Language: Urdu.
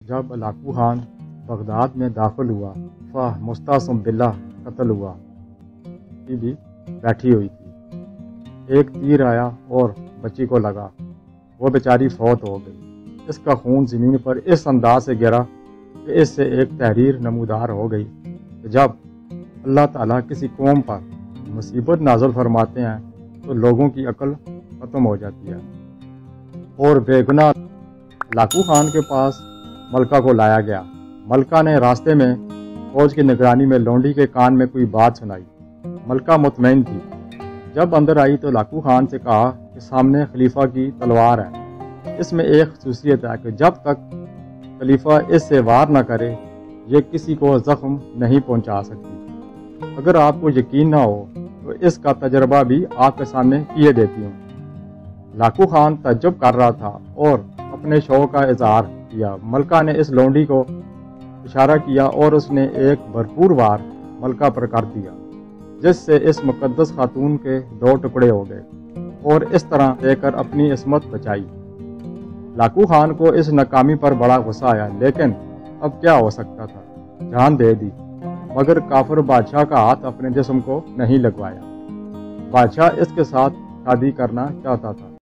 جب لاکو خان بغداد میں داخل ہوا فہ مستعصم باللہ قتل ہوا بھی بیٹھی ہوئی تھی۔ ایک تیر آیا اور بچی کو لگا، وہ بیچاری فوت ہو گئی۔ اس کا خون زمین پر اس انداز سے گرا کہ اس سے ایک تحریر نمودار ہو گئی کہ جب اللہ تعالیٰ کسی قوم پر مصیبت نازل فرماتے ہیں تو لوگوں کی عقل ختم ہو جاتی ہے۔ اور بے گناہ لاکو خان کے پاس ملکہ کو لایا گیا۔ ملکہ نے راستے میں فوج کی نگرانی میں لونڈی کے کان میں کوئی بات سنائی۔ ملکہ مطمئن تھی۔ جب اندر آئی تو لاکو خان سے کہا کہ سامنے خلیفہ کی تلوار ہے، اس میں ایک خصوصیت ہے کہ جب تک خلیفہ اس سے وار نہ کرے یہ کسی کو زخم نہیں پہنچا سکتی۔ اگر آپ کو یقین نہ ہو تو اس کا تجربہ بھی آپ کے سامنے کیے دیتی ہوں۔ لاکو خان تعجب کر رہا تھا اور اپنے شوق کا اظہار کیا۔ ملکہ نے اس لونڈی کو اشارہ کیا اور اس نے ایک بھرپور وار ملکہ پر کر دیا، جس سے اس مقدس خاتون کے 2 ٹکڑے ہو گئے اور اس طرح دے کر اپنی عصمت بچائی۔ لاکو خان کو اس ناکامی پر بڑا غصہ آیا، لیکن اب کیا ہو سکتا تھا، جان دے دی، مگر کافر بادشاہ کا ہاتھ اپنے جسم کو نہیں لگوایا۔ بادشاہ اس کے ساتھ شادی کرنا چاہتا تھا۔